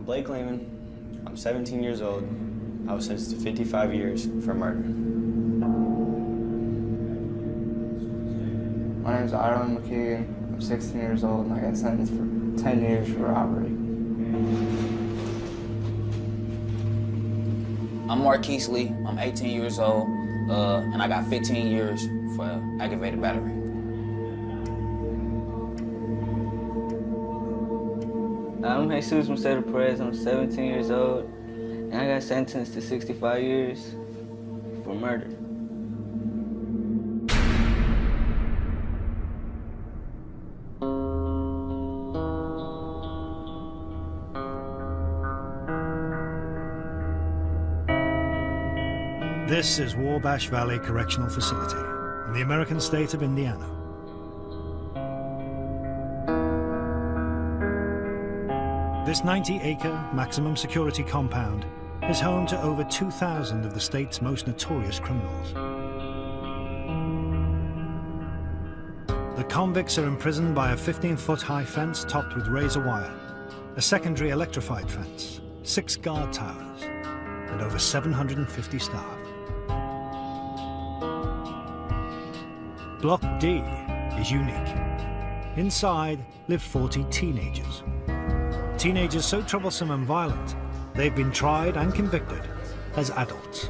I'm Blake Lehman. I'm 17 years old. I was sentenced to 55 years for murder. My name's Ireland McKeegan. I'm 16 years old and I got sentenced for 10 years for robbery. I'm Marquise Lee. I'm 18 years old, and I got 15 years for aggravated battery. I'm Jesus Macedo Perez. I'm 17 years old, and I got sentenced to 65 years for murder. This is Wabash Valley Correctional Facility in the American state of Indiana. This 90-acre maximum security compound is home to over 2,000 of the state's most notorious criminals. The convicts are imprisoned by a 15-foot high fence topped with razor wire, a secondary electrified fence, 6 guard towers, and over 750 staff. Block D is unique. Inside live 40 teenagers. Teenagers so troublesome and violent, they've been tried and convicted as adults.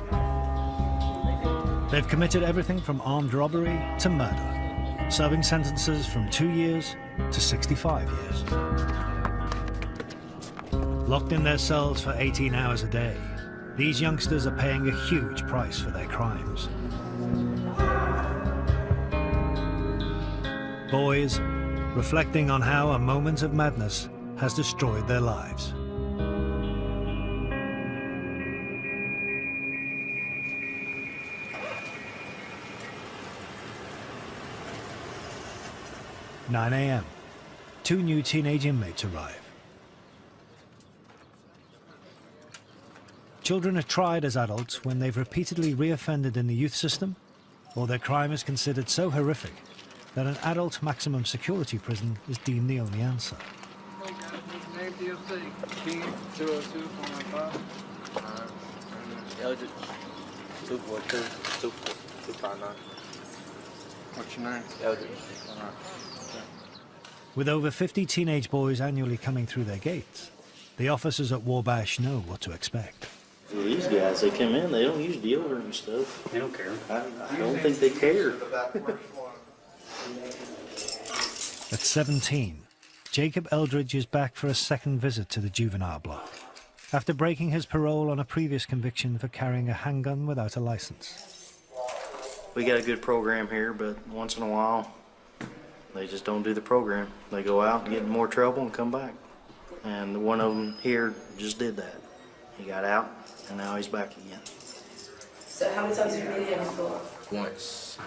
They've committed everything from armed robbery to murder, serving sentences from 2 years to 65 years. Locked in their cells for 18 hours a day, these youngsters are paying a huge price for their crimes. Boys reflecting on how a moment of madness has destroyed their lives. – 9 a.m. 2 new teenage inmates arrive. Children are tried as adults when they've repeatedly reoffended in the youth system, or their crime is considered so horrific that an adult maximum security prison is deemed the only answer. Eldridge, 242-259. What's your name? Eldridge. With over 50 teenage boys annually coming through their gates, the officers at Wabash know what to expect. Well, these guys, they come in, they don't use deodorant and stuff. They don't care. I don't think they care. At 17, Jacob Eldridge is back for a second visit to the juvenile block, after breaking his parole on a previous conviction for carrying a handgun without a license. We got a good program here, but once in a while, they just don't do the program. They go out and get in more trouble and come back. And one of them here just did that. He got out, and now he's back again. So how many times have you been here before? Once.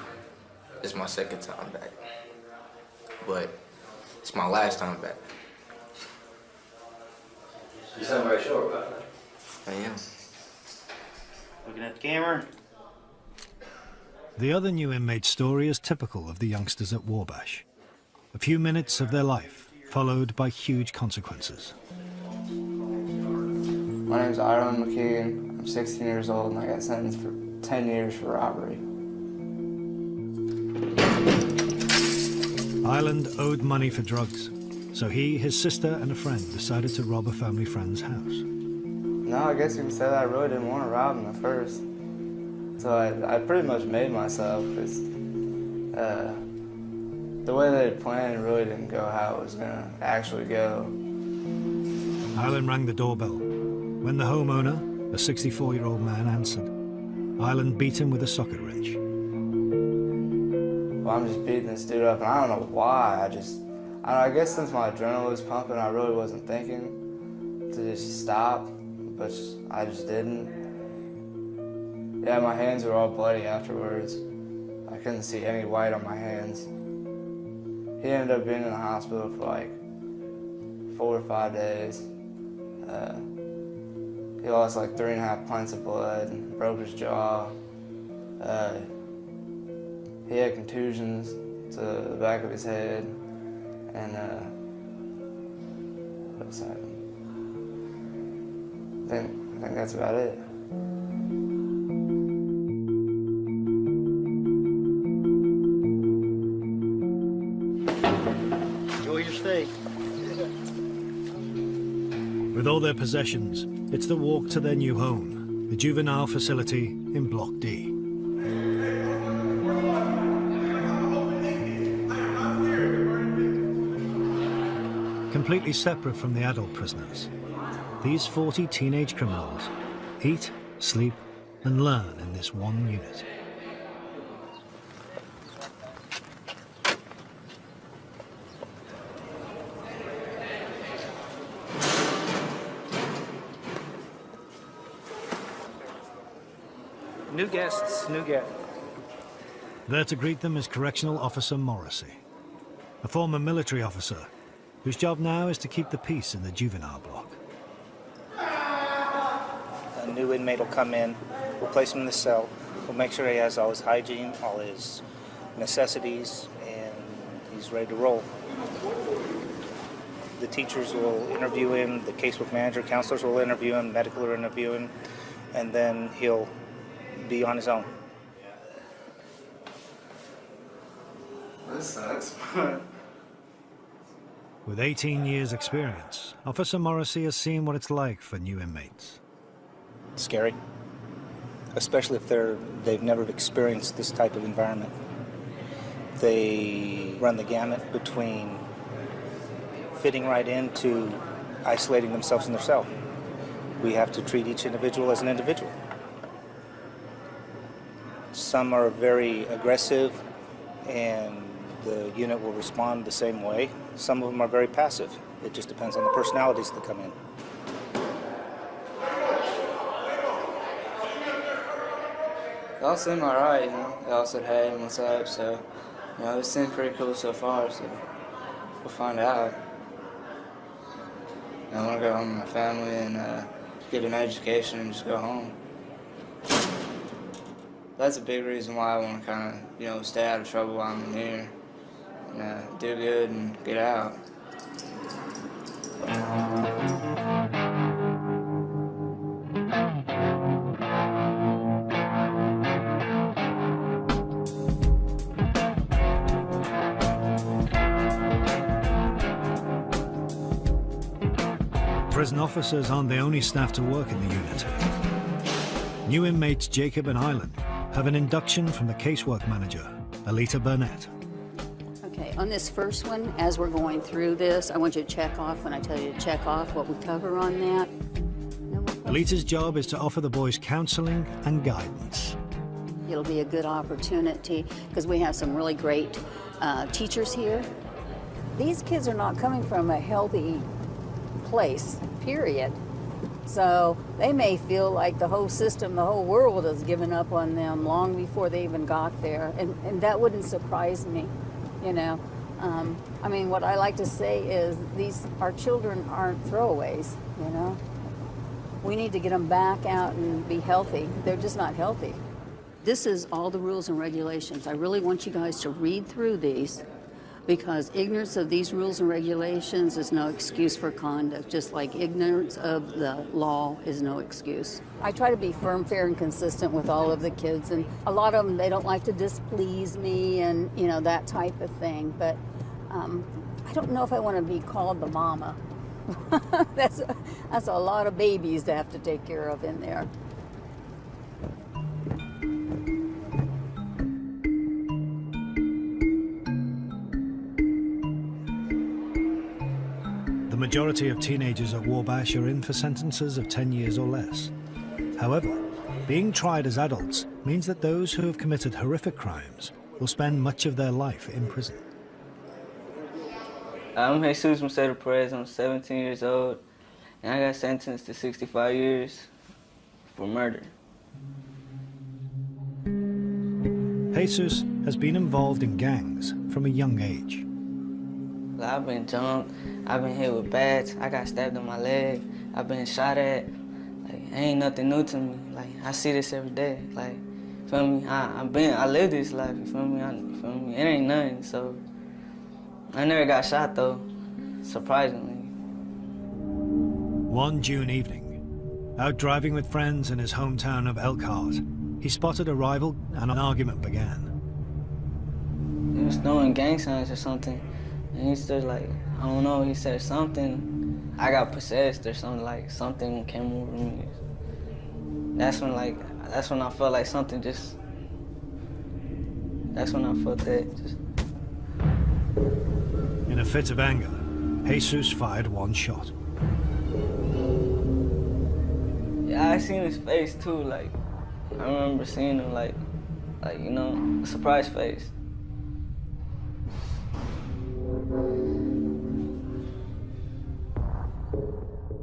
It's my second time back. But it's my last time back. You sound very sure about that. I am. Looking at the camera. The other new inmate's story is typical of the youngsters at Wabash. A few minutes of their life, followed by huge consequences. My name's Ireland McKeegan. I'm 16 years old and I got sentenced for 10 years for robbery. Ireland owed money for drugs, so he, his sister, and a friend decided to rob a family friend's house. No, I guess you can say that I really didn't want to rob him at first. So I pretty much made myself, because the way they had planned really didn't go how it was going to actually go. Ireland rang the doorbell. When the homeowner, a 64-year-old man, answered, Ireland beat him with a socket wrench. Well, I'm just beating this dude up, and I don't know why. I guess since my adrenaline was pumping, I really wasn't thinking to just stop, but I just didn't. Yeah, my hands were all bloody afterwards. I couldn't see any white on my hands. He ended up being in the hospital for like 4 or 5 days. He lost like 3.5 pints of blood, and broke his jaw. He had contusions to the back of his head, and what else happened? think that's about it. Enjoy your stay. With all their possessions, it's the walk to their new home, the juvenile facility in Block D. Completely separate from the adult prisoners, these 40 teenage criminals eat, sleep, and learn in this one unit. New guests, new guests. There to greet them is Correctional Officer Morrissey, a former military officer whose job now is to keep the peace in the juvenile block. A new inmate will come in, we'll place him in the cell, we'll make sure he has all his hygiene, all his necessities, and he's ready to roll. The teachers will interview him, the casework manager, counselors will interview him, medical will interview him, and then he'll be on his own. This sucks. With 18 years' experience, Officer Morrissey has seen what it's like for new inmates. It's scary, especially if they've never experienced this type of environment. They run the gamut between fitting right into isolating themselves in their cell. We have to treat each individual as an individual. Some are very aggressive and the unit will respond the same way. Some of them are very passive. It just depends on the personalities that come in. They all seem alright, you know. They all said hey and what's up, so you know, it seemed pretty cool so far, so we'll find out. I want to go home with my family and get an education and just go home. That's a big reason why I want to kind of, you know, stay out of trouble while I'm in here and do good and get out. Prison officers aren't the only staff to work in the unit. New inmates Jacob and Island have an induction from the casework manager, Alita Burnett. Okay, on this first one, as we're going through this, I want you to check off when I tell you to check off what we cover on that. Alita's job is to offer the boys counseling and guidance. It'll be a good opportunity because we have some really great teachers here. These kids are not coming from a healthy place, period. So they may feel like the whole system, the whole world has given up on them long before they even got there. And that wouldn't surprise me, you know. I mean, what I like to say is our children aren't throwaways, you know. We need to get them back out and be healthy. They're just not healthy. This is all the rules and regulations. I really want you guys to read through these because ignorance of these rules and regulations is no excuse for conduct, just like ignorance of the law is no excuse. I try to be firm, fair, and consistent with all of the kids, and a lot of them, they don't like to displease me and, you know, that type of thing, but I don't know if I want to be called the mama. That's a lot of babies to have to take care of in there. The majority of teenagers at Wabash are in for sentences of 10 years or less. However, being tried as adults means that those who have committed horrific crimes will spend much of their life in prison. I'm Jesus Macedo Perez. I'm 17 years old, and I got sentenced to 65 years for murder. Jesus has been involved in gangs from a young age. I've been jumped, I've been hit with bats, I got stabbed in my leg, I've been shot at. Like, ain't nothing new to me. Like, I see this every day. Like, feel me? I live this life. You feel me? Feel me? It ain't nothing. So I never got shot though, surprisingly. One June evening, Out driving with friends in his hometown of Elkhart, he spotted a rival and an argument began. He was throwing gang signs or something, and he started like, I don't know, he said something. I got possessed or something, like something came over me. That's when I felt like something just, that's when I felt that just. In a fit of anger, Jesus fired one shot. Yeah, I seen his face too, like, I remember seeing him like, you know, a surprise face.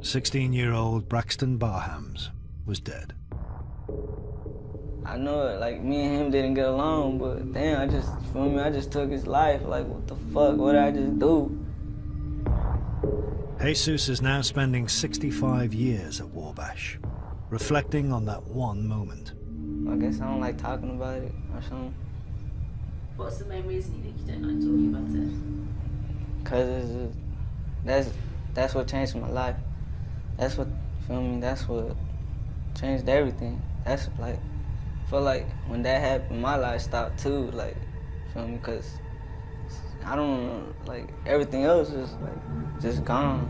"16-year-old Braxton Barhams was dead. I know it, like, me and him didn't get along, but damn, I just took his life. Like, what the fuck, what did I just do? Jesus is now spending 65 years at Wabash, reflecting on that one moment. I guess I don't like talking about it or something. What's the main reason you think you don't like talking about it? Cause that's what changed my life. That's what, feel me, that's what changed everything. That's like, I feel like when that happened, my life stopped too, like, feel me, cause I don't know, like, everything else is like, just gone.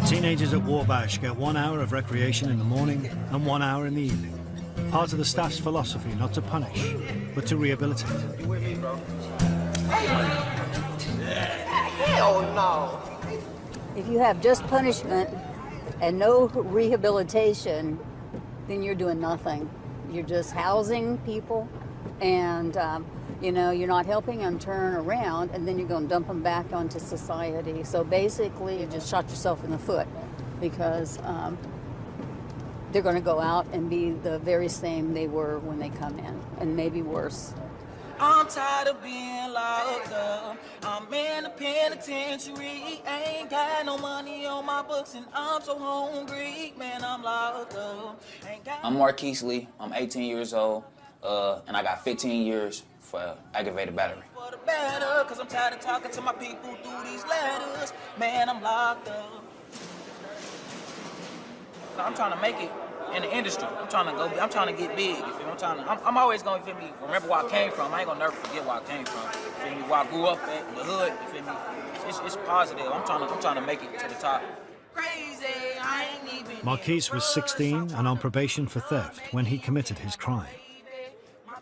Teenagers at Wabash get 1 hour of recreation in the morning and 1 hour in the evening. Part of the staff's philosophy not to punish, but to rehabilitate. Hell no! If you have just punishment and no rehabilitation, then you're doing nothing. You're just housing people, and you know, you're not helping them turn around, and then you're going to dump them back onto society. So basically, you just shot yourself in the foot, because they're going to go out and be the very same they were when they come in, and maybe worse. I'm tired of being locked up. I'm in the penitentiary. Ain't got no money on my books, and I'm so hungry. Man, I'm locked up. I'm Marquise Lee. I'm 18 years old, and I got 15 years for aggravated battery. For the better, cause I'm tired of talking to my people through these letters. Man, I'm locked up. I'm trying to make it in the industry. I'm trying to get big. You feel me? I'm always gonna, you feel me, remember where I came from. I ain't gonna never forget where I came from. You feel me? Where I grew up at, the hood, you feel me? It's positive. I'm trying to make it to the top. Crazy, I ain't even. Marquise was 16 and on probation for theft when he committed his crime,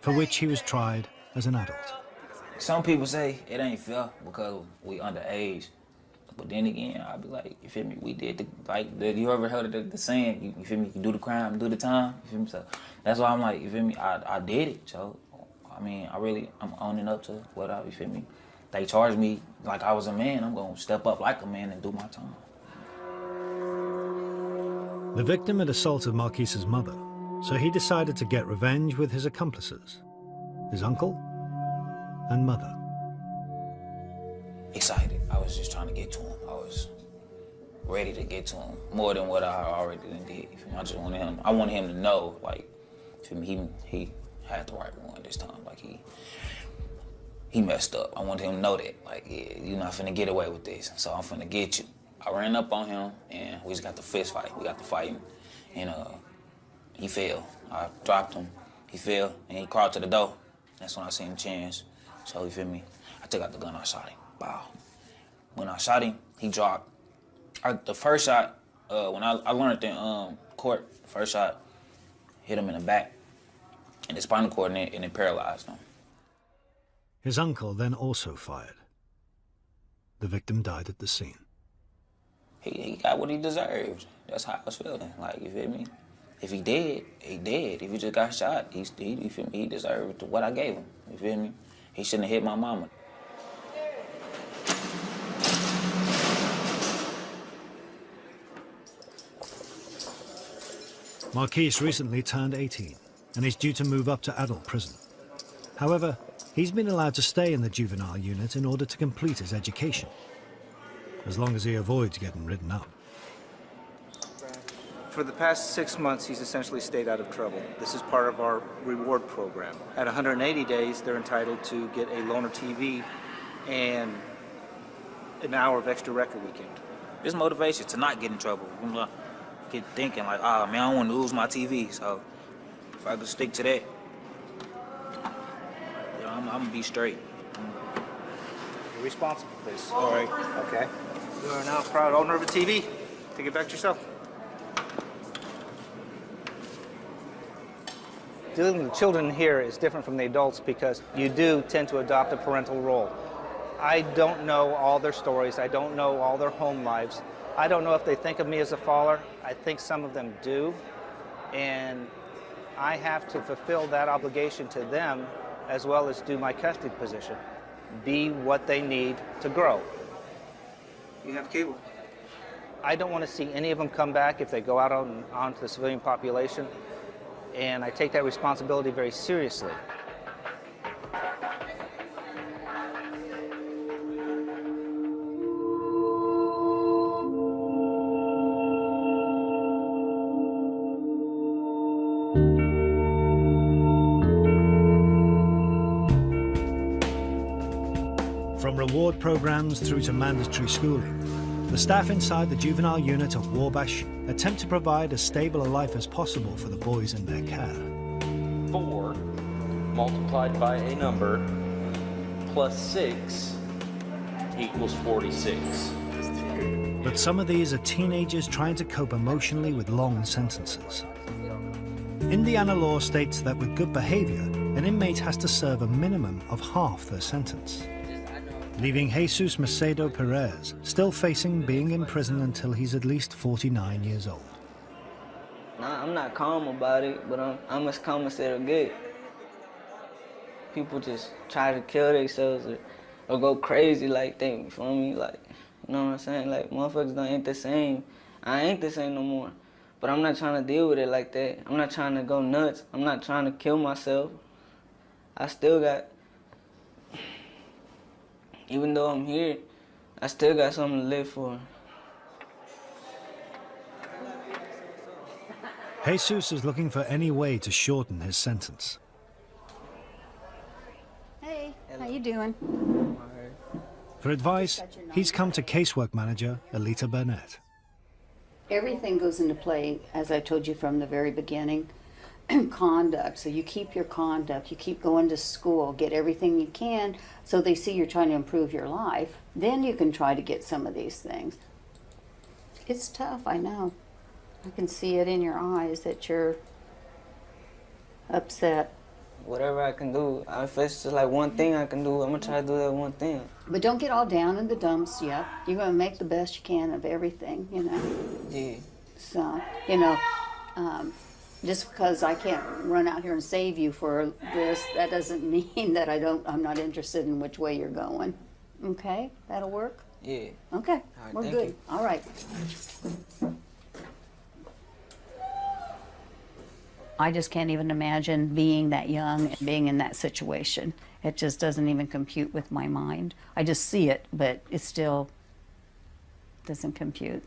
for which he was tried as an adult. Some people say it ain't fair because we underage. But then again, I'll be like, you feel me, we did you ever heard of the saying, you feel me, you do the crime, do the time, you feel me? So that's why I'm like, you feel me, I did it, so, I mean, I'm owning up to what you feel me? They charged me like I was a man, I'm gonna step up like a man and do my time. The victim had assaulted Marquise's mother, so he decided to get revenge with his accomplices, his uncle and mother. Excited. I was just trying to get to him. I was ready to get to him more than what I already did. I just wanted him. I wanted him to know, like, he had the right one this time. Like he messed up. I wanted him to know that, like, yeah, you're not finna get away with this. So I'm finna get you. I ran up on him and we just got the fist fight. We got to fighting, and he fell. I dropped him. He fell and he crawled to the door. That's when I seen him chance. So you feel me? I took out the gun. I shot him. Wow. When I shot him, he dropped. The first shot, when I learned in court, first shot hit him in the back, and the spinal cord, and it paralyzed him. His uncle then also fired. The victim died at the scene. He got what he deserved. That's how I was feeling. Like, you feel me? If he dead, he dead. If he just got shot, you feel me? He deserved what I gave him. You feel me? He shouldn't have hit my mama. Marquise recently turned 18 and is due to move up to adult prison. However, He's been allowed to stay in the juvenile unit in order to complete his education, as long as he avoids getting written up. For the past 6 months, he's essentially stayed out of trouble. This is part of our reward program. At 180 days, they're entitled to get a loaner TV and an hour of extra record weekend. It's motivation to not get in trouble. I'm like, get thinking like, oh man, I don't want to lose my TV. So if I could stick to that, you know, I'm gonna be straight. You're responsible for this. All right. Okay. You are now proud owner of a TV. Take it back to yourself. Dealing with children here is different from the adults because you do tend to adopt a parental role. I don't know all their stories. I don't know all their home lives. I don't know if they think of me as a father. I think some of them do. And I have to fulfill that obligation to them as well as do my custody position. Be what they need to grow. You have cable. I don't want to see any of them come back if they go out onto the civilian population. And I take that responsibility very seriously. From reward programs through to mandatory schooling, the staff inside the juvenile unit of Wabash attempt to provide as stable a life as possible for the boys in their care. 4 multiplied by a number plus 6 equals 46. But some of these are teenagers trying to cope emotionally with long sentences. Indiana law states that with good behavior, an inmate has to serve a minimum of half their sentence, leaving Jesus Macedo Perez still facing being in prison until he's at least 49 years old. Nah, I'm not calm about it, but I'm as calm as it'll get. People just try to kill themselves or go crazy like that, you feel me? Like, you know what I'm saying? Like, motherfuckers ain't the same. I ain't the same no more. But I'm not trying to deal with it like that. I'm not trying to go nuts. I'm not trying to kill myself. I still got, even though I'm here, I still got something to live for. Jesus is looking for any way to shorten his sentence. Hey, how you doing? For advice, he's come to casework manager Alita Burnett. Everything goes into play, as I told you from the very beginning. Conduct. So you keep your conduct, you keep going to school, get everything you can so they see you're trying to improve your life. Then you can try to get some of these things. It's tough, I know. I can see it in your eyes that you're upset. Whatever I can do, if it's just like one thing I can do, I'm gonna try to do that one thing. But don't get all down in the dumps yet. You're gonna make the best you can of everything, you know? Yeah. So, you know, just because I can't run out here and save you for this, that doesn't mean that I'm not interested in which way you're going. Okay? That'll work? Yeah. Okay. All right, We're thank good. you. All right. I just can't even imagine being that young and being in that situation. It just doesn't even compute with my mind. I just see it, but it still doesn't compute.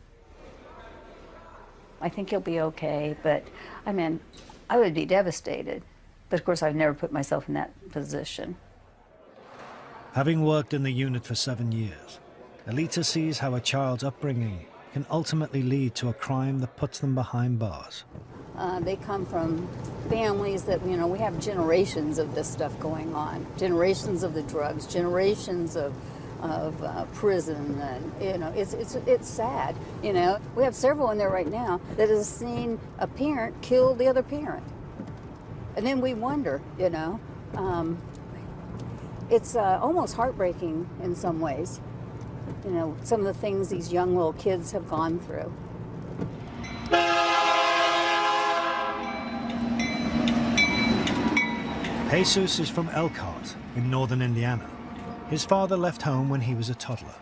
I think he'll be okay, but I mean, I would be devastated. But of course, I've never put myself in that position. Having worked in the unit for 7 years, Alita sees how a child's upbringing can ultimately lead to a crime that puts them behind bars. They come from families that, you know, we have generations of this stuff going on. Generations of the drugs, generations of prison, and you know, it's sad. You know, we have several in there right now that has seen a parent kill the other parent, and then we wonder, you know, it's almost heartbreaking in some ways. You know, some of the things these young little kids have gone through. Jesus is from Elkhart in northern Indiana. His father left home when he was a toddler.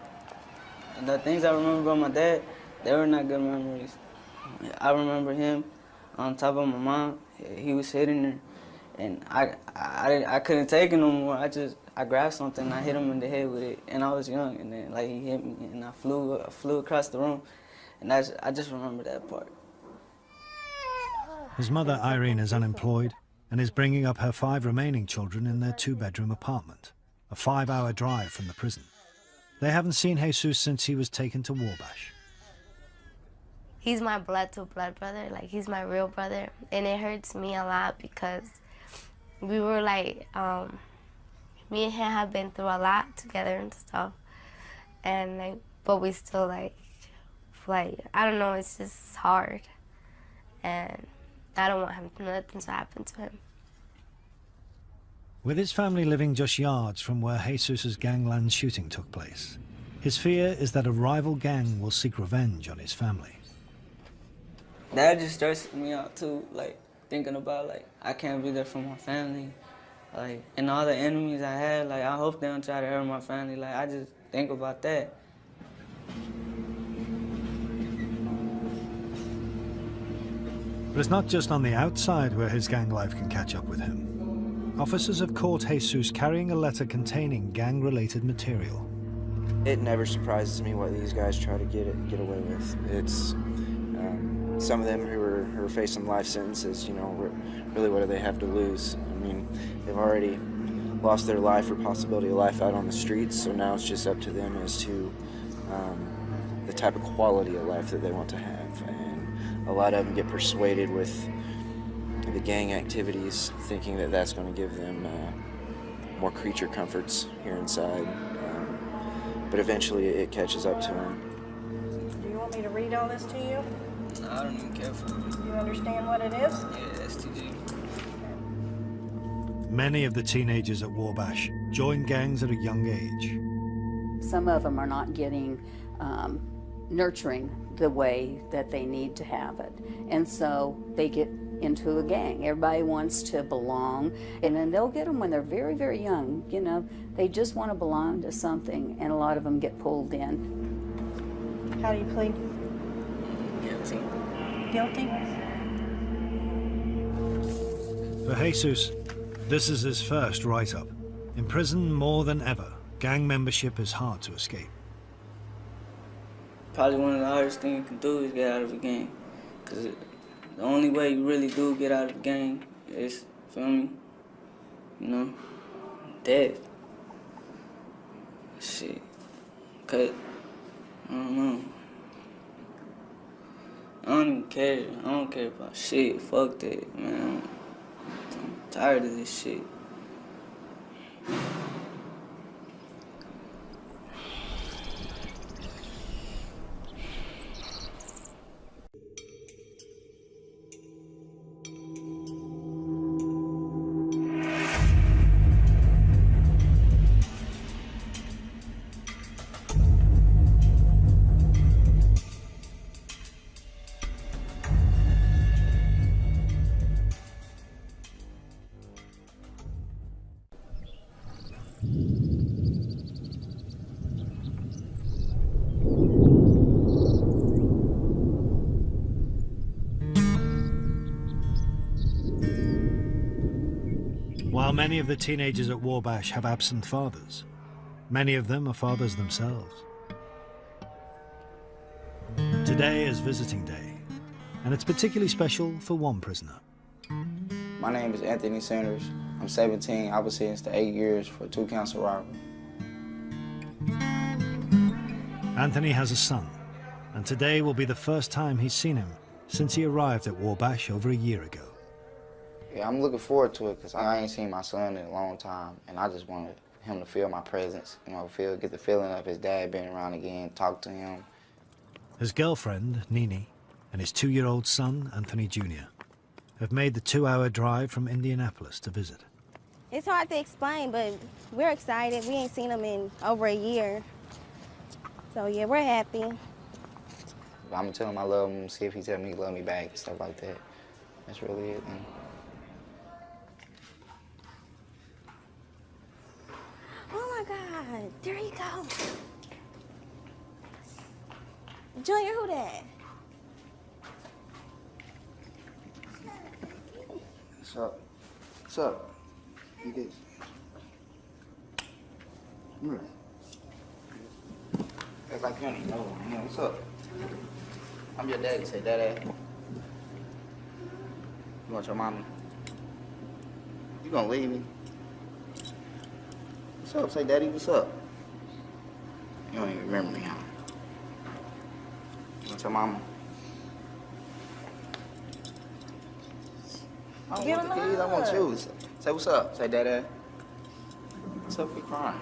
The things I remember about my dad, they were not good memories. I remember him on top of my mom. He was hitting her And I couldn't take it no more. I grabbed something and I hit him in the head with it. And I was young, and then like he hit me and I flew across the room. And I just remember that part. His mother, Irene, is unemployed and is bringing up her 5 remaining children in their 2-bedroom apartment, a 5-hour drive from the prison. They haven't seen Jesus since he was taken to Wabash. He's my blood-to-blood brother, like he's my real brother. And it hurts me a lot because we were like, me and him have been through a lot together and stuff. And like, but we still like, I don't know, it's just hard. And I don't want nothing to happen to him. With his family living just yards from where Jesus' gangland shooting took place, his fear is that a rival gang will seek revenge on his family. That just stresses me out too, like thinking about like I can't be there for my family, like and all the enemies I had, like I hope they don't try to hurt my family. Like I just think about that. But it's not just on the outside where his gang life can catch up with him. Officers have caught Jesus carrying a letter containing gang-related material. It never surprises me what these guys try to get away with. It's some of them who are facing life sentences, you know, really what do they have to lose? I mean, they've already lost their life or possibility of life out on the streets, so now it's just up to them as to the type of quality of life that they want to have. And a lot of them get persuaded with the gang activities, thinking that that's going to give them more creature comforts here inside. But eventually it catches up to them. Do you want me to read all this to you? No, I don't even care for it. You understand what it is? Yeah, STG. Many of the teenagers at Wabash joined gangs at a young age. Some of them are not getting nurturing the way that they need to have it. And so they get into a gang. Everybody wants to belong, and then they'll get them when they're very, very young. You know, they just want to belong to something, and a lot of them get pulled in. How do you plead? Guilty. Guilty? For Jesus, this is his first write-up. In prison more than ever, gang membership is hard to escape. Probably one of the hardest things you can do is get out of a gang. Because the only way you really do get out of a gang is, feel me, you know, death. Shit. Cause, I don't know. I don't even care. I don't care about shit. Fuck that, man. I'm tired of this shit. While many of the teenagers at Wabash have absent fathers, many of them are fathers themselves. Today is visiting day, and it's particularly special for one prisoner. My name is Anthony Sanders. I'm 17. I was sentenced to 8 years for 2 counts of robbery. Anthony has a son, and today will be the first time he's seen him since he arrived at Wabash over a year ago. Yeah, I'm looking forward to it because I ain't seen my son in a long time, and I just wanted him to feel my presence, you know, get the feeling of his dad being around again, talk to him. His girlfriend, Nini, and his 2-year-old son, Anthony Jr., have made the 2-hour drive from Indianapolis to visit. It's hard to explain, but we're excited. We ain't seen him in over a year. So yeah, we're happy. I'm gonna tell him I love him, see if he tell me he love me back, stuff like that. That's really it, man. Oh my God, there you go. Junior, who that? What's up? What's up? You good? It's like you don't even know. What's up? I'm your daddy. Say daddy. You want your mommy? You gonna leave me? What's up? Say daddy, what's up? You don't even remember me, huh? You want your mama? I don't want the kids, I want you. Say what's up. Say daddy. What's up? We crying.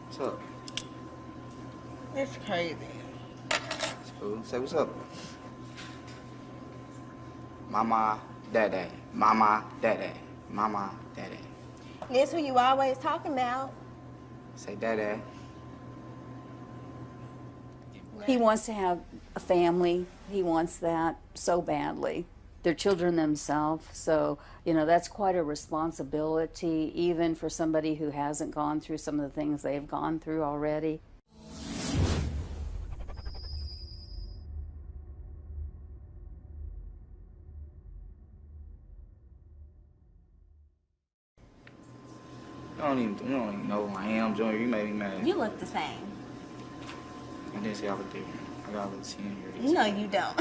What's up? It's crazy. It's cool. Say what's up. Mama, daddy. Mama, daddy. Mama, daddy. That's who you always talking about. Say daddy. He wants to have a family. He wants that so badly. They're children themselves, so, you know, that's quite a responsibility, even for somebody who hasn't gone through some of the things they've gone through already. You don't even know who I am, Junior. You made me mad. You look the same. You didn't see I look different. I got a little senior. No, you don't.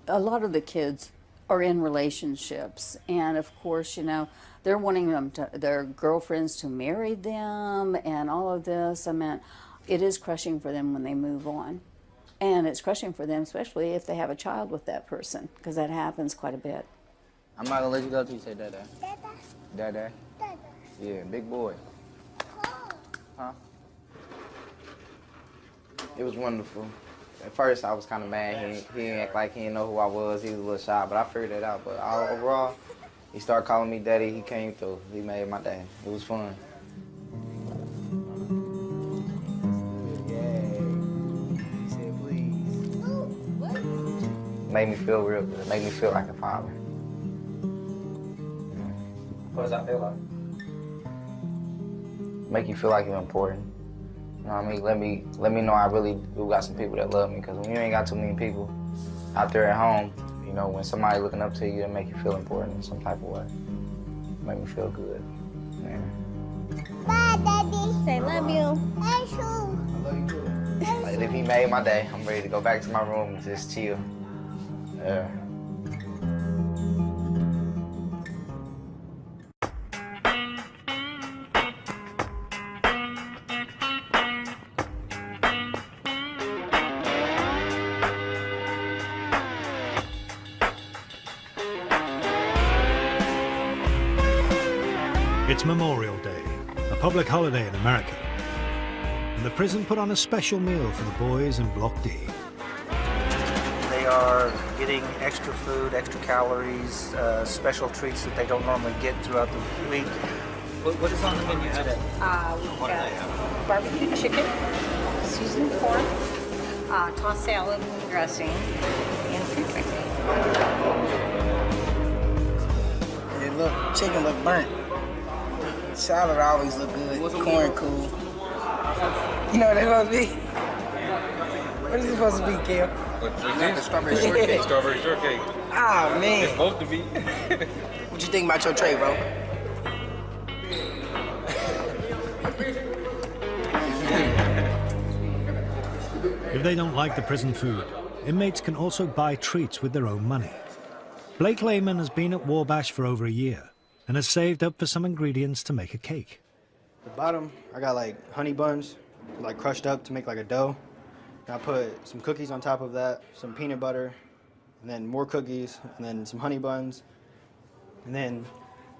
A lot of the kids are in relationships, and of course, you know, they're wanting them to, their girlfriends to marry them and all of this. I mean, it is crushing for them when they move on. And it's crushing for them, especially if they have a child with that person, because that happens quite a bit. I'm not gonna let you go till you say dada. Dada? Dada. Yeah, big boy. Huh? It was wonderful. At first, I was kind of mad. He didn't act like he didn't know who I was. He was a little shy, but I figured it out. But overall, he started calling me daddy. He came through. He made my day. It was fun. He said, please. Made me feel real good. Made me feel like a father. What does that feel like? Make you feel like you're important. You know what I mean? Let me know I really do got some people that love me, because when you ain't got too many people out there at home, you know, when somebody looking up to you, it make you feel important in some type of way. Make me feel good. Man. Bye, Daddy. Say love you. I love you too. Like, if he made my day, I'm ready to go back to my room and just chill. Yeah. It's Memorial Day, a public holiday in America, and the prison put on a special meal for the boys in Block D. They are getting extra food, extra calories, special treats that they don't normally get throughout the week. What is on the menu today? We've got barbecue chicken, seasoned pork, tossed salad dressing, and fruit dressing. Hey, look, chicken look burnt. Salad always look good. Corn cool. You know what it's supposed to be? What is it supposed to be, Kel? What, strawberry shortcake. Strawberry shortcake. Ah, man. It's supposed to be. What you think about your tray, bro? If they don't like the prison food, inmates can also buy treats with their own money. Blake Lehman has been at Wabash for over a year and has saved up for some ingredients to make a cake. The bottom, I got like honey buns, like crushed up to make like a dough. And I put some cookies on top of that, some peanut butter, and then more cookies, and then some honey buns. And then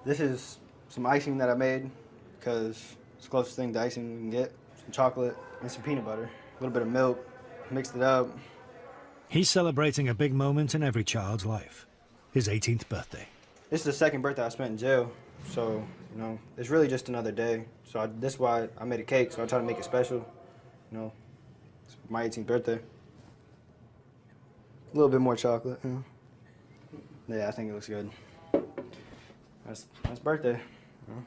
this is some icing that I made, because it's the closest thing to icing you can get. Some chocolate and some peanut butter, a little bit of milk, mixed it up. He's celebrating a big moment in every child's life, his 18th birthday. This is the second birthday I spent in jail, so, you know, it's really just another day. So this is why I made a cake, so I try to make it special. You know, it's my 18th birthday. A little bit more chocolate, you know. Yeah, I think it looks good. That's birthday. You know,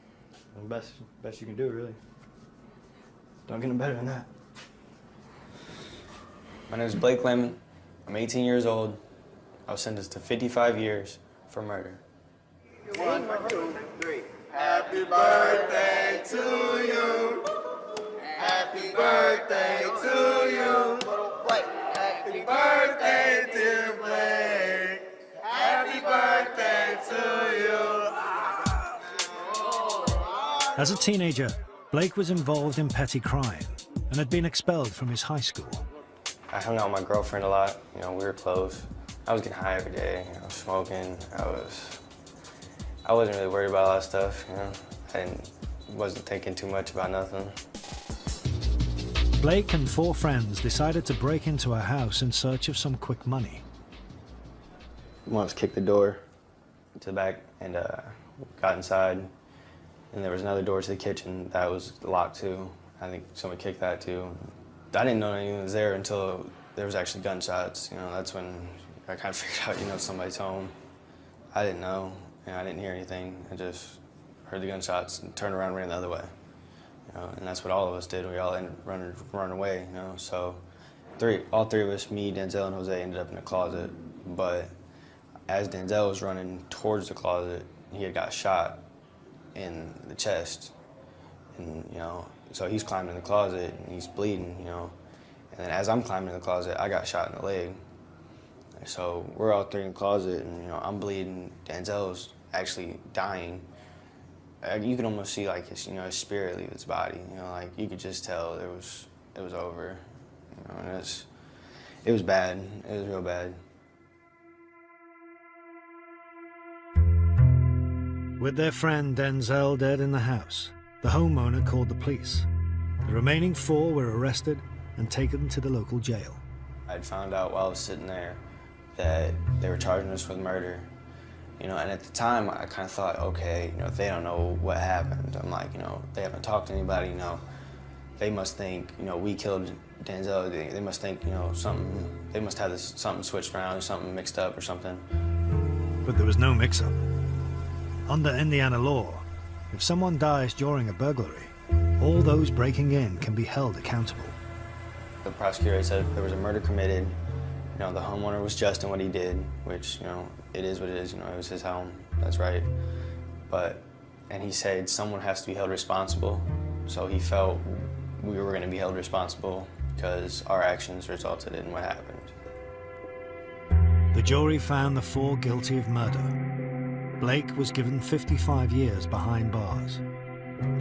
the best you can do, really. Don't get no better than that. My name is Blake Lehman. I'm 18 years old. I was sentenced to 55 years for murder. 1, 2, 3. Happy birthday to you. Happy birthday to you. Happy birthday, dear Blake. Happy birthday to you. As a teenager, Blake was involved in petty crime and had been expelled from his high school. I hung out with my girlfriend a lot. You know, we were close. I was getting high every day, you know, smoking. I wasn't really worried about a lot of stuff, you know. Wasn't thinking too much about nothing. Blake and 4 friends decided to break into a house in search of some quick money. One of us kicked the door to the back and got inside. And there was another door to the kitchen that was locked too. I think someone kicked that too. I didn't know anyone was there until there was actually gunshots. You know, that's when I kind of figured out, you know, somebody's home. I didn't know, you know, I didn't hear anything. I just heard the gunshots and turned around and ran the other way. You know, and that's what all of us did. We all ended up running away, you know. So all three of us, me, Denzel, and Jose, ended up in the closet. But as Denzel was running towards the closet, he had got shot in the chest. And, you know, so he's climbing in the closet and he's bleeding, you know. And then as I'm climbing in the closet, I got shot in the leg. So we're all three in the closet and, you know, I'm bleeding. Denzel's actually dying. You can almost see like his, you know, his spirit leave his body. You know, like you could just tell it was over. You know, and it was bad. It was real bad. With their friend Denzel dead in the house, the homeowner called the police. The remaining 4 were arrested and taken to the local jail. I'd found out while I was sitting there that they were charging us with murder. You know, and at the time I kind of thought, okay, you know, they don't know what happened. I'm like, you know, they haven't talked to anybody, you know. They must think, you know, we killed Denzel. They must think, you know, they must have something switched around, something mixed up or something. But there was no mix-up. Under Indiana law, if someone dies during a burglary, all those breaking in can be held accountable. The prosecutor said there was a murder committed. You know, the homeowner was just in what he did, which, you know, it is what it is. You know, it was his home. That's right. And he said someone has to be held responsible. So he felt we were going to be held responsible because our actions resulted in what happened. The jury found the 4 guilty of murder. Blake was given 55 years behind bars.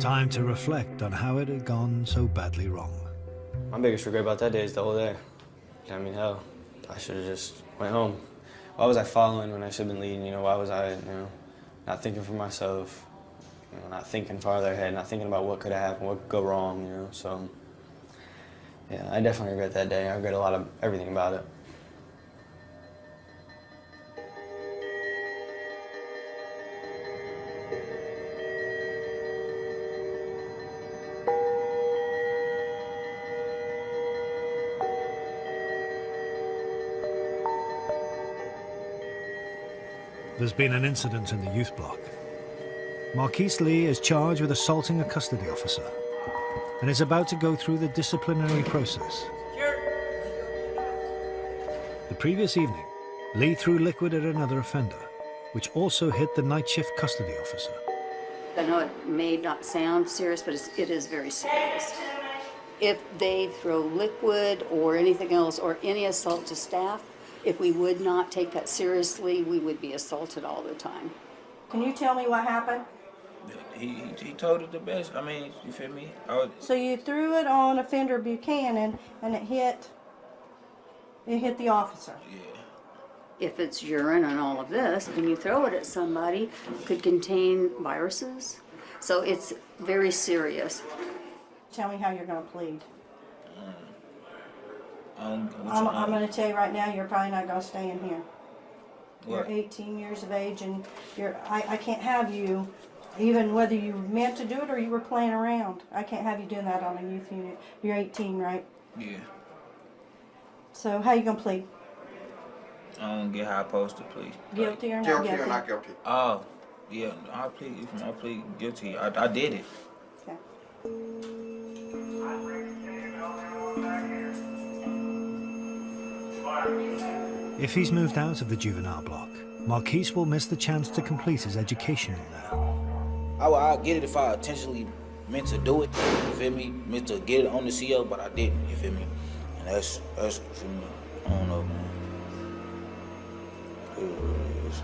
Time to reflect on how it had gone so badly wrong. My biggest regret about that day is the whole day. I mean, hell, I should have just went home. Why was I following when I should have been leading? You know, why was I, you know, not thinking for myself, you know, not thinking farther ahead, not thinking about what could have happened, what could go wrong, you know? So, yeah, I definitely regret that day. I regret a lot of everything about it. There's been an incident in the youth block. Marquise Lee is charged with assaulting a custody officer and is about to go through the disciplinary process. The previous evening, Lee threw liquid at another offender, which also hit the night shift custody officer. I know it may not sound serious, but it is very serious. If they throw liquid or anything else or any assault to staff, if we would not take that seriously, we would be assaulted all the time. Can you tell me what happened? He told it the best. I mean, you feel me? So you threw it on offender Buchanan and it hit the officer. Yeah. If it's urine and all of this, and you throw it at somebody, it could contain viruses. So it's very serious. Tell me how you're going to plead. I'm going to tell you right now, you're probably not going to stay in here. What? You're 18 years of age, and I can't have you, even whether you meant to do it or you were playing around. I can't have you doing that on a youth unit. You're 18, right? Yeah. So how you going to plead? I don't get how I supposed to plead. Guilty or not Guilty guilty? or not guilty? Oh, yeah, I plead guilty. I did it. Okay. If he's moved out of the juvenile block, Marquise will miss the chance to complete his education in there. I'll get it if I intentionally meant to do it, you feel me? Meant to get it on the CO, but I didn't, you feel me? And that's for me. I don't know, man. It is.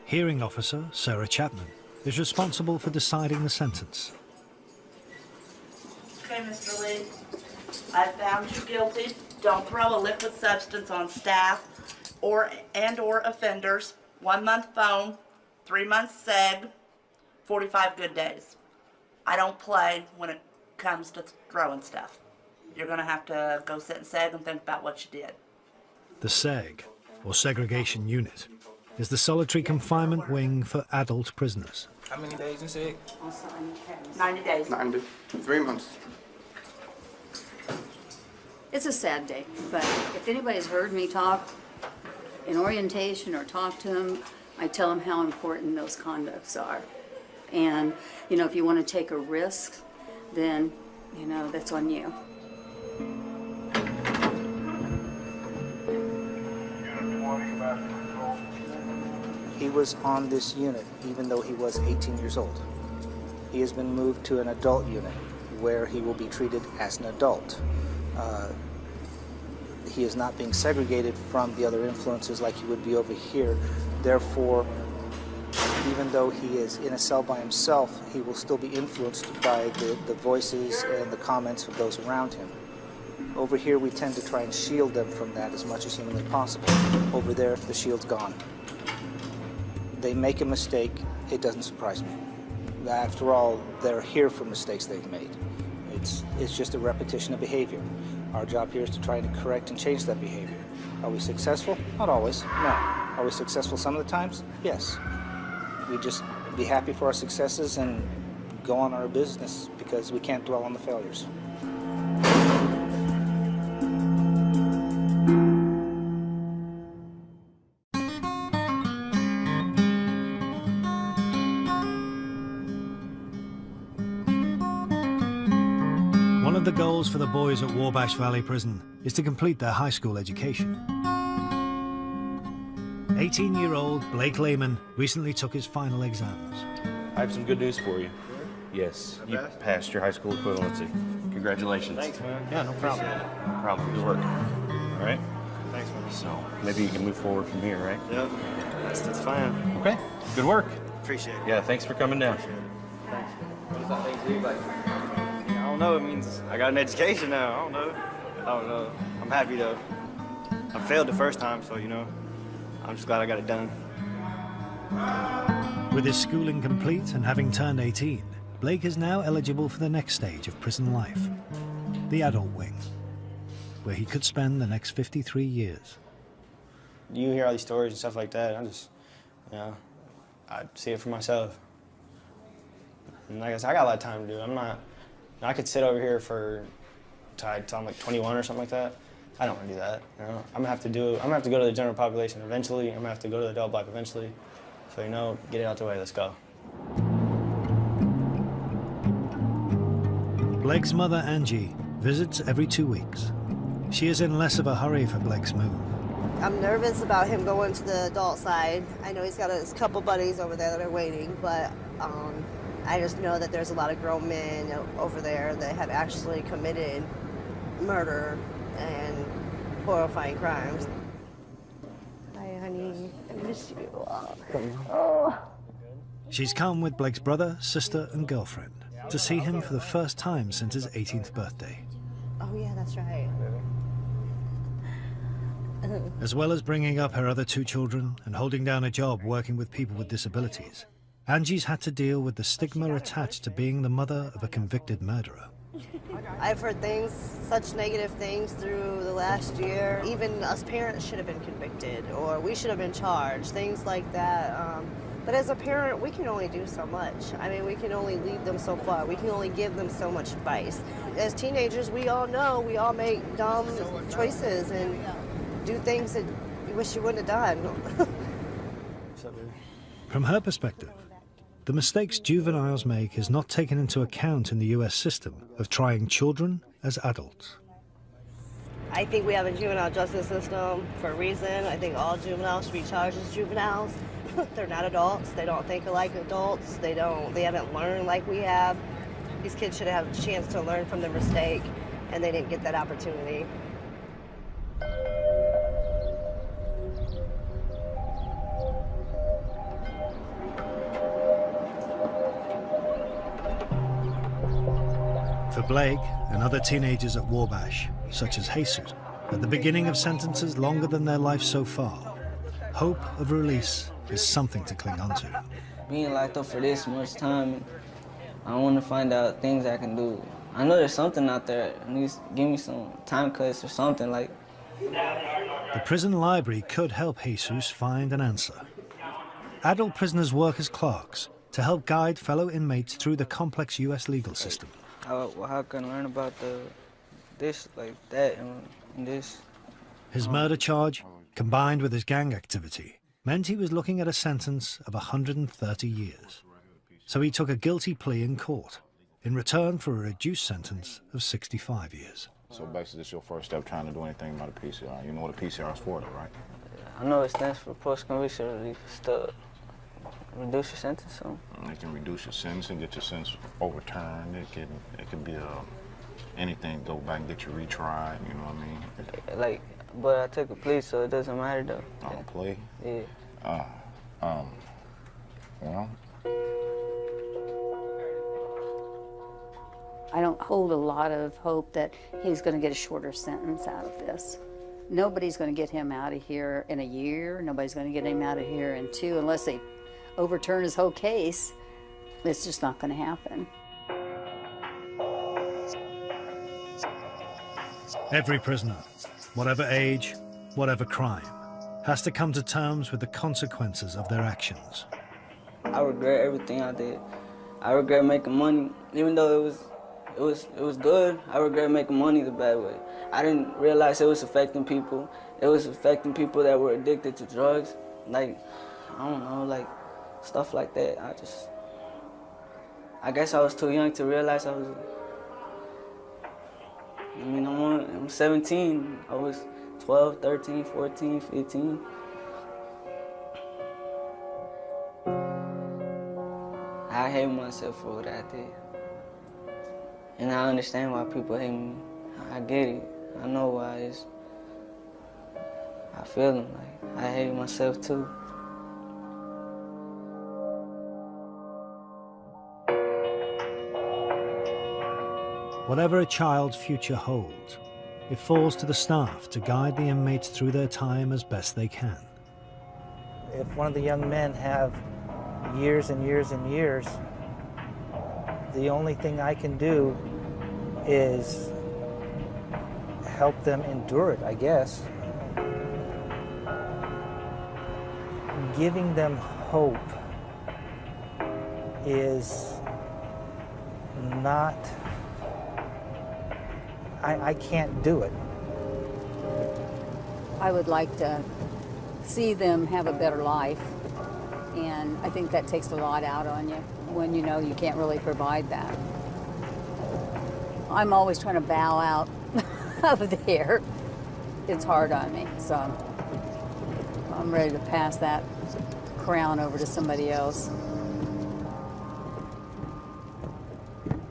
Hearing officer Sarah Chapman is responsible for deciding the sentence. Okay, Mr. Lee, I found you guilty. Don't throw a liquid substance on staff or offenders. 1 month phone, 3 months seg, 45 good days. I don't play when it comes to throwing stuff. You're gonna have to go sit and seg and think about what you did. The SEG, or Segregation Unit, is the solitary confinement wing for adult prisoners. How many days in seg? 90 days. 90. 3 months. It's a sad day, but if anybody's heard me talk in orientation or talk to them, I tell them how important those conducts are. And, you know, if you want to take a risk, then, you know, that's on you. He was on this unit even though he was 18 years old. He has been moved to an adult unit where he will be treated as an adult. He is not being segregated from the other influences like he would be over here. Therefore, even though he is in a cell by himself, he will still be influenced by the voices and the comments of those around him. Over here, we tend to try and shield them from that as much as humanly possible. Over there, the shield's gone. They make a mistake, it doesn't surprise me. After all, they're here for mistakes they've made. It's just a repetition of behavior. Our job here is to try and correct and change that behavior. Are we successful? Not always, no. Are we successful some of the times? Yes. We just be happy for our successes and go on our business because we can't dwell on the failures. One of the goals for the boys at Wabash Valley Prison is to complete their high school education. 18-year-old Blake Lehman recently took his final exams. I have some good news for you. Yes, you passed your high school equivalency. Congratulations. Thanks, man. Yeah, no problem. No problem. Good work. All right? Thanks, man. So, maybe you can move forward from here, right? Yep. That's fine. Okay. Good work. Appreciate it. Yeah, thanks for coming down. Thanks. What does that make you like? I don't know. It means I got an education now. I don't know. I'm happy though. I failed the first time, so, you know, I'm just glad I got it done. With his schooling complete and having turned 18, Blake is now eligible for the next stage of prison life, the adult wing, where he could spend the next 53 years. You hear all these stories and stuff like that, you know, I see it for myself. And like I said, I got a lot of time to do. I could sit over here till I'm like 21 or something like that. I don't want to do that. You know, I'm gonna have to go to the general population eventually. I'm gonna have to go to the adult block eventually. So, you know, get it out the way. Let's go. Blake's mother, Angie, visits every 2 weeks. She is in less of a hurry for Blake's move. I'm nervous about him going to the adult side. I know he's got a couple buddies over there that are waiting, but I just know that there's a lot of grown men over there that have actually committed murder and horrifying crimes. Hi, honey. I miss you. Oh. She's come with Blake's brother, sister, and girlfriend to see him for the first time since his 18th birthday. Oh, yeah, that's right. As well as bringing up her other 2 children and holding down a job working with people with disabilities, Angie's had to deal with the stigma attached to being the mother of a convicted murderer. I've heard such negative things through the last year. Even us parents should have been convicted, or we should have been charged, things like that. But as a parent, we can only do so much. I mean, we can only lead them so far. We can only give them so much advice. As teenagers, we all know we all make dumb choices and do things that you wish you wouldn't have done. From her perspective, the mistakes juveniles make is not taken into account in the US system of trying children as adults. I think we have a juvenile justice system for a reason. I think all juveniles should be charged as juveniles. They're not adults. They don't think like adults. They haven't learned like we have. These kids should have a chance to learn from their mistake, and they didn't get that opportunity. For Blake and other teenagers at Wabash, such as Jesus, at the beginning of sentences longer than their life so far, hope of release is something to cling on to. Being locked up for this much time, I want to find out things I can do. I know there's something out there. At least give me some time cuts or something like. The prison library could help Jesus find an answer. Adult prisoners work as clerks to help guide fellow inmates through the complex U.S. legal system. How can I learn about this, like that, and this? His murder charge, combined with his gang activity, meant he was looking at a sentence of 130 years. So he took a guilty plea in court, in return for a reduced sentence of 65 years. So basically, this is your first step trying to do anything about a PCR. You know what a PCR is for, though, right? I know it stands for post-conviction relief. It's to reduce your sentence. So. It can reduce your sentence and get your sentence overturned. It can be anything. Go back and get you retried. You know what I mean? But I took a plea, so it doesn't matter though. Oh, plea? Yeah. Well. I don't hold a lot of hope that he's going to get a shorter sentence out of this. Nobody's going to get him out of here in a year. Nobody's going to get him out of here in 2 unless they overturn his whole case. It's just not going to happen. Every prisoner, whatever age, whatever crime, has to come to terms with the consequences of their actions. I regret everything I did. I regret making money, even though it was good. I regret making money the bad way. I didn't realize it was affecting people. It was affecting people that were addicted to drugs. I don't know, stuff like that. I guess I was too young to realize I'm 17. I was 12, 13, 14, 15. I hate myself for what I did. And I understand why people hate me. I get it. I know why I feel them. I hate myself too. Whatever a child's future holds, it falls to the staff to guide the inmates through their time as best they can. If one of the young men have years and years and years, the only thing I can do is help them endure it, I guess. Giving them hope is not, I can't do it. I would like to see them have a better life, and I think that takes a lot out on you when you know you can't really provide that. I'm always trying to bow out of there. It's hard on me, so I'm ready to pass that crown over to somebody else.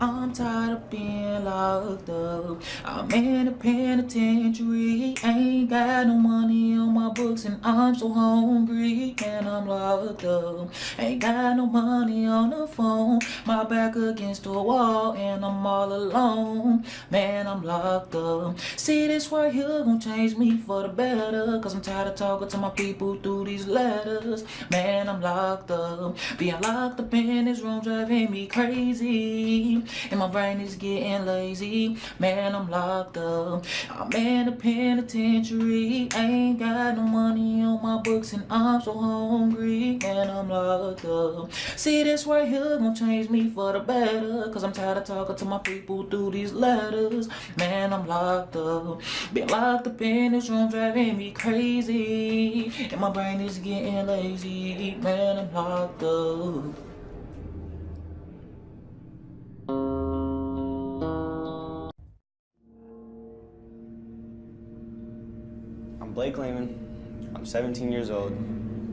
I'm tired of being locked up. I'm in a penitentiary. Ain't got no money on my books and I'm so hungry. And I'm locked up. Ain't got no money on the phone. My back against the wall and I'm all alone. Man, I'm locked up. See, this right here gon' change me for the better. Cause I'm tired of talking to my people through these letters. Man, I'm locked up. Being locked up in this room driving me crazy. And my brain is getting lazy. Man, I'm locked up. I'm in a penitentiary. Ain't got no money on my books and I'm so hungry. And I'm locked up. See, this right here gon' change me for the better. Cause I'm tired of talking to my people through these letters. Man, I'm locked up. Been locked up in this room driving me crazy. And my brain is getting lazy. Man, I'm locked up. I'm Blake Lehman. I'm 17 years old.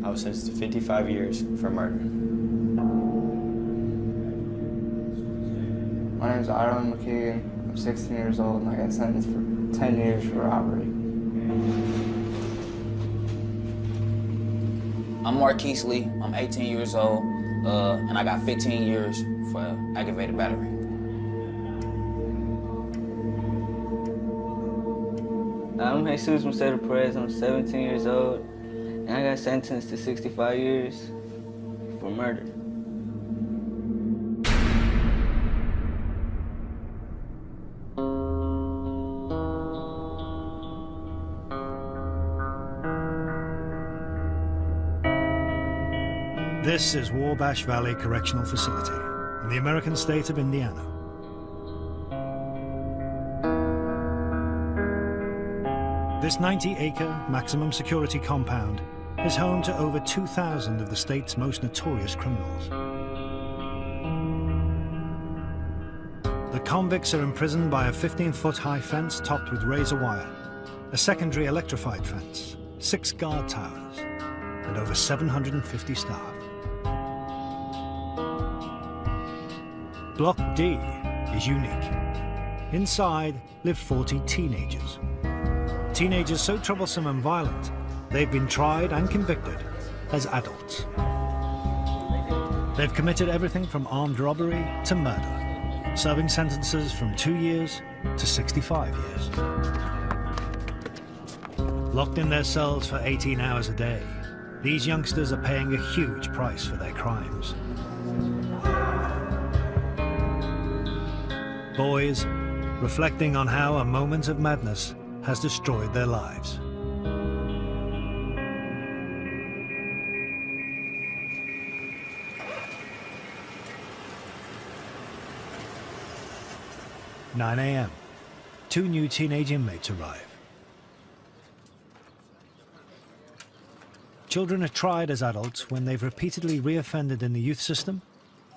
I was sentenced to 55 years for murder. My name's Ireland McKeegan. I'm 16 years old and I got sentenced for 10 years for robbery. I'm Marquise Lee. I'm 18 years old, and I got 15 years for aggravated battery. I'm Jesus Macedo Perez. I'm 17 years old, and I got sentenced to 65 years for murder. This is Wabash Valley Correctional Facility in the American state of Indiana. This 90-acre maximum security compound is home to over 2,000 of the state's most notorious criminals. The convicts are imprisoned by a 15-foot high fence topped with razor wire, a secondary electrified fence, 6 guard towers, and over 750 staff. Block D is unique. Inside live 40 teenagers. Teenagers so troublesome and violent, they've been tried and convicted as adults. They've committed everything from armed robbery to murder, serving sentences from 2 years to 65 years. Locked in their cells for 18 hours a day, these youngsters are paying a huge price for their crimes. Boys reflecting on how a moment of madness has destroyed their lives. – 9 a.m. 2 new teenage inmates arrive. Children are tried as adults when they've repeatedly reoffended in the youth system,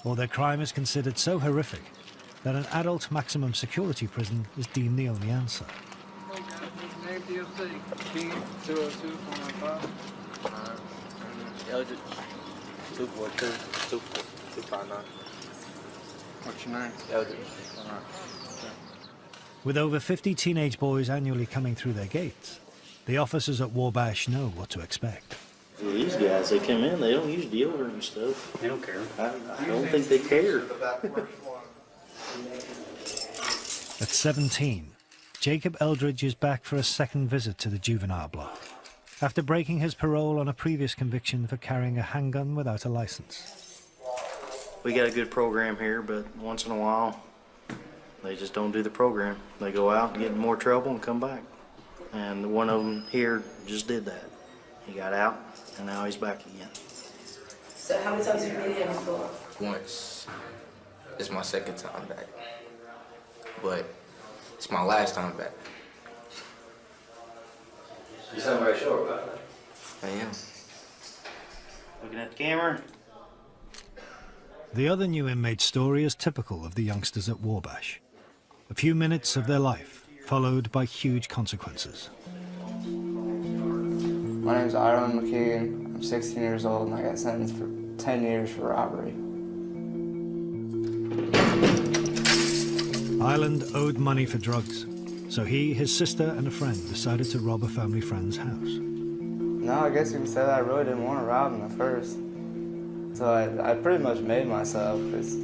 or their crime is considered so horrific that an adult maximum security prison is deemed the only answer. Name DOC. King 202-415. Eldridge 242-259. What's your name? Eldridge. With over 50 teenage boys annually coming through their gates, the officers at Wabash know what to expect. Well, these guys, they come in, they don't use deodorant and stuff. They don't care. I don't think they care. At 17, Jacob Eldridge is back for a second visit to the juvenile block, after breaking his parole on a previous conviction for carrying a handgun without a license. We got a good program here, but once in a while, they just don't do the program. They go out and get in more trouble and come back. And one of them here just did that. He got out, and now he's back again. So how many times have you been here before? Once. It's my second time back. But it's my last time back. You sound very sure about that. I am. Looking at the camera. The other new inmate's story is typical of the youngsters at Wabash. A few minutes of their life, followed by huge consequences. My name's Ireland McKeegan. I'm 16 years old and I got sentenced for 10 years for robbery. Ireland owed money for drugs, so he, his sister, and a friend decided to rob a family friend's house. No, I guess you could say that I really didn't want to rob him at first. So I pretty much made myself, because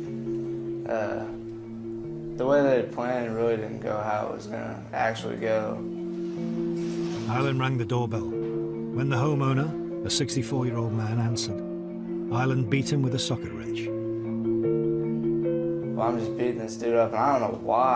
the way they had planned really didn't go how it was going to actually go. Ireland rang the doorbell. When the homeowner, a 64-year-old man, answered, Ireland beat him with a socket wrench. Well, I'm just beating this dude up, and I don't know why.